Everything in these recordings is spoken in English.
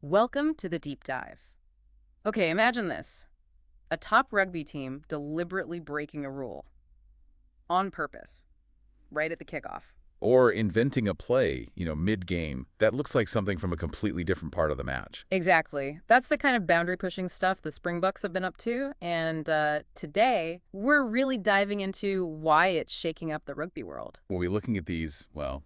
Welcome to the deep dive. Okay, imagine this. A top rugby team deliberately breaking a rule on purpose, right at the kickoff. Or inventing a play, mid-game, that looks like something from a completely different part of the match. Exactly. That's the kind of boundary-pushing stuff the Springboks have been up to, and today we're really diving into why it's shaking up the rugby world. We'll be looking at these, well,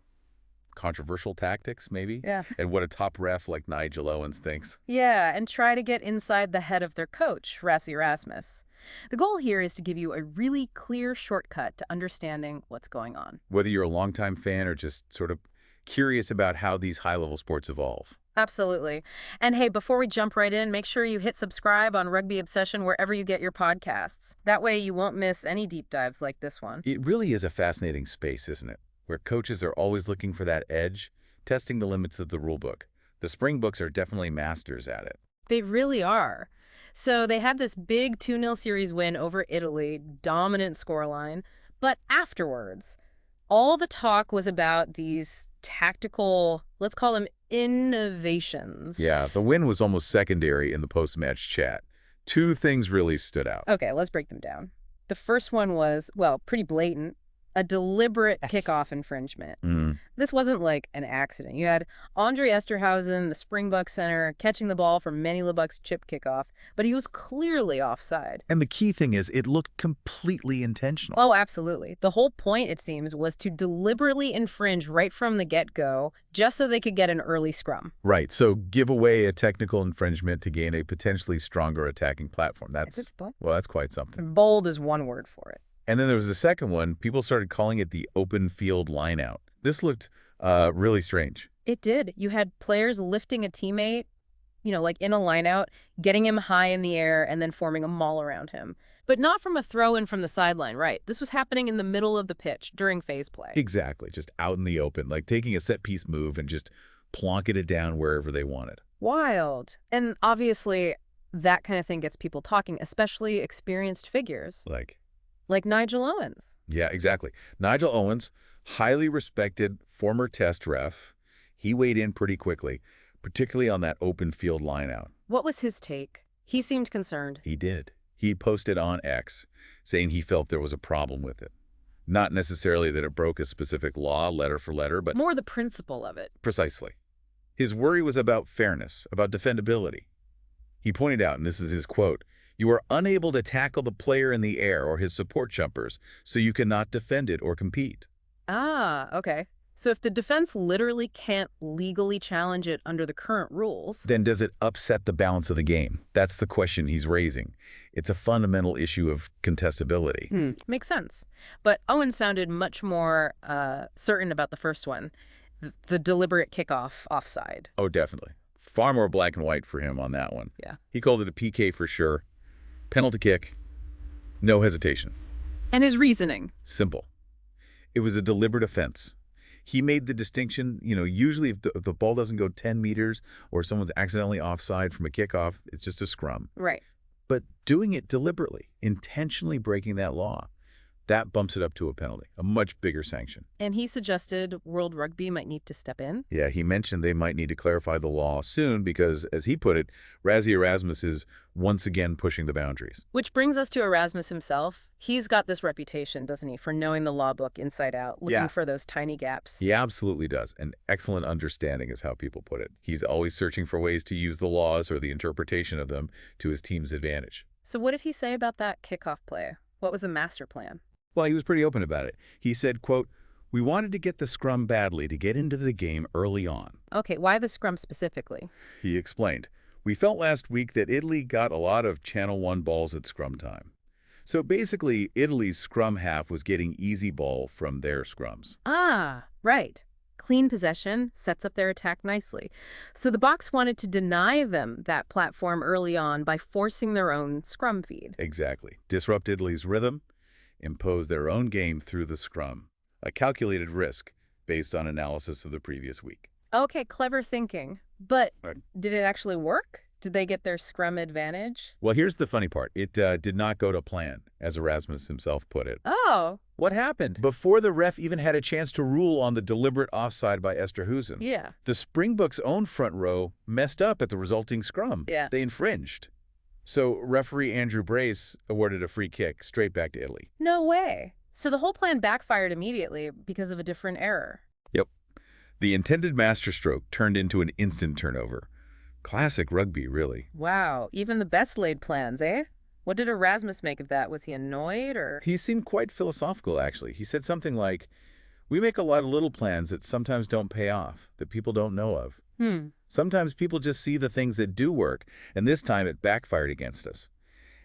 controversial tactics, maybe, Yeah. and what a top ref like Nigel Owens thinks. Yeah, and try to get inside the head of their coach, Rassie Erasmus. The goal here is to give you a really clear shortcut to understanding what's going on. Whether you're a longtime fan or just sort of curious about how these high-level sports evolve. Absolutely. And hey, before we jump right in, make sure you hit subscribe on Rugby Obsession wherever you get your podcasts. That way you won't miss any deep dives like this one. It really is a fascinating space, isn't it? Where coaches are always looking for that edge, testing the limits of the rulebook. The Springboks are definitely masters at it. They really are. So they had this big 2-0 series win over Italy, dominant scoreline. But afterwards, all the talk was about these tactical, let's call them innovations. Yeah, the win was almost secondary in the post-match chat. Two things really stood out. Okay, let's break them down. The first one was, well, pretty blatant, a deliberate kickoff infringement. This wasn't like an accident. You had Andre Esterhausen, the Springbok center, catching the ball for Manny Lebuck's chip kickoff, but he was clearly offside. And the key thing is it looked completely intentional. Oh, absolutely. The whole point, it seems, was to deliberately infringe right from the get-go just so they could get an early scrum. Right, so give away a technical infringement to gain a potentially stronger attacking platform. That's quite something. Bold is one word for it. And then there was the second one. People started calling it the open field lineout. This looked really strange. It did. You had players lifting a teammate, like in a lineout, getting him high in the air, and then forming a maul around him. But not from a throw-in from the sideline, right? This was happening in the middle of the pitch during phase play. Exactly, just out in the open, like taking a set-piece move and just plonking it down wherever they wanted. Wild. And obviously, that kind of thing gets people talking, especially experienced figures. Like Nigel Owens. Yeah, exactly. Nigel Owens, highly respected former test ref. He weighed in pretty quickly, particularly on that open field lineout. What was his take? He seemed concerned. He did. He posted on X saying he felt there was a problem with it. Not necessarily that it broke a specific law, letter for letter, but more the principle of it. Precisely. His worry was about fairness, about defendability. He pointed out, and this is his quote, "You are unable to tackle the player in the air or his support jumpers, so you cannot defend it or compete." Ah, okay. So if the defense literally can't legally challenge it under the current rules, then does it upset the balance of the game? That's the question he's raising. It's a fundamental issue of contestability. Makes sense. But Owen sounded much more certain about the first one, the deliberate kickoff offside. Oh, definitely. Far more black and white for him on that one. Yeah. He called it a PK for sure. Penalty kick, no hesitation. And his reasoning? Simple. It was a deliberate offense. He made the distinction, usually if the ball doesn't go 10 meters or someone's accidentally offside from a kickoff, it's just a scrum. Right. But doing it deliberately, intentionally breaking that law, that bumps it up to a penalty, a much bigger sanction. And he suggested World Rugby might need to step in? Yeah, he mentioned they might need to clarify the law soon because, as he put it, Rassie Erasmus is once again pushing the boundaries. Which brings us to Erasmus himself. He's got this reputation, doesn't he, for knowing the law book inside out, looking for those tiny gaps. He absolutely does. An excellent understanding is how people put it. He's always searching for ways to use the laws or the interpretation of them to his team's advantage. So what did he say about that kickoff play? What was the master plan? Well, he was pretty open about it. He said, quote, "We wanted to get the scrum badly to get into the game early on." Okay, why the scrum specifically? He explained, "We felt last week that Italy got a lot of Channel 1 balls at scrum time. So basically, Italy's scrum half was getting easy ball from their scrums." Ah, right. Clean possession sets up their attack nicely. So the Boks wanted to deny them that platform early on by forcing their own scrum feed. Exactly. Disrupt Italy's rhythm, impose their own game through the scrum. A calculated risk based on analysis of the previous week. Okay, clever thinking. But did it actually work? Did they get their scrum advantage? Well, here's the funny part. It did not go to plan, as Erasmus himself put it. Oh. What happened? Before the ref even had a chance to rule on the deliberate offside by Esterhuizen, Yeah. the Springboks' own front row messed up at the resulting scrum. Yeah. They infringed. So referee Andrew Brace awarded a free kick straight back to Italy. No way. So the whole plan backfired immediately because of a different error. Yep. The intended masterstroke turned into an instant turnover. Classic rugby, really. Wow. Even the best laid plans, eh? What did Erasmus make of that? Was he annoyed or? He seemed quite philosophical, actually. He said something like, "We make a lot of little plans that sometimes don't pay off, that people don't know of. Sometimes people just see the things that do work, and this time it backfired against us."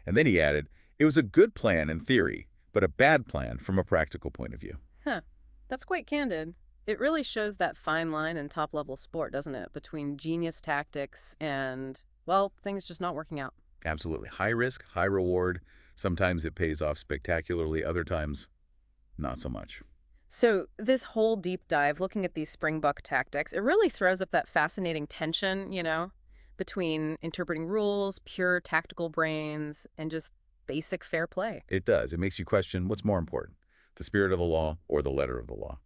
And then he added, "It was a good plan in theory, but a bad plan from a practical point of view." Huh. That's quite candid. It really shows that fine line in top-level sport, doesn't it? Between genius tactics and, well, things just not working out. Absolutely. High risk, high reward. Sometimes it pays off spectacularly, other times not so much. So this whole deep dive, looking at these Springbok tactics, it really throws up that fascinating tension, between interpreting rules, pure tactical brains, and just basic fair play. It does. It makes you question what's more important, the spirit of the law or the letter of the law.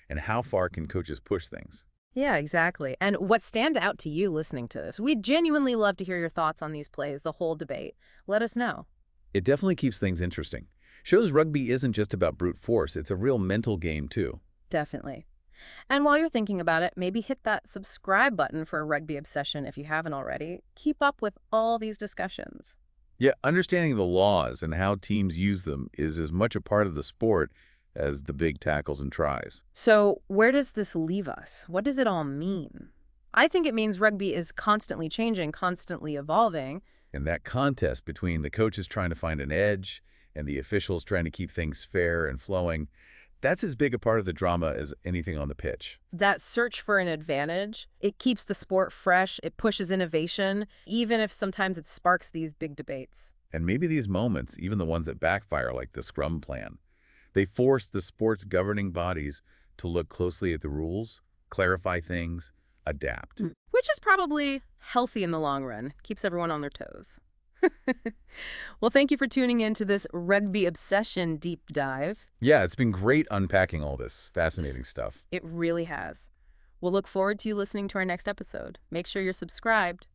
And how far can coaches push things? Yeah, exactly. And what stands out to you listening to this? We'd genuinely love to hear your thoughts on these plays, the whole debate. Let us know. It definitely keeps things interesting. Shows rugby isn't just about brute force. It's a real mental game, too. Definitely. And while you're thinking about it, maybe hit that subscribe button for Rugby Obsession if you haven't already. Keep up with all these discussions. Yeah, understanding the laws and how teams use them is as much a part of the sport as the big tackles and tries. So where does this leave us? What does it all mean? I think it means rugby is constantly changing, constantly evolving. And that contest between the coaches trying to find an edge and the officials trying to keep things fair and flowing, that's as big a part of the drama as anything on the pitch. That search for an advantage, it keeps the sport fresh, it pushes innovation, even if sometimes it sparks these big debates. And maybe these moments, even the ones that backfire like the scrum plan, they force the sport's governing bodies to look closely at the rules, clarify things, adapt. Which is probably healthy in the long run. Keeps everyone on their toes. Well, thank you for tuning in to this Rugby Obsession deep dive. Yeah, it's been great unpacking all this fascinating stuff. It really has. We'll look forward to you listening to our next episode. Make sure you're subscribed.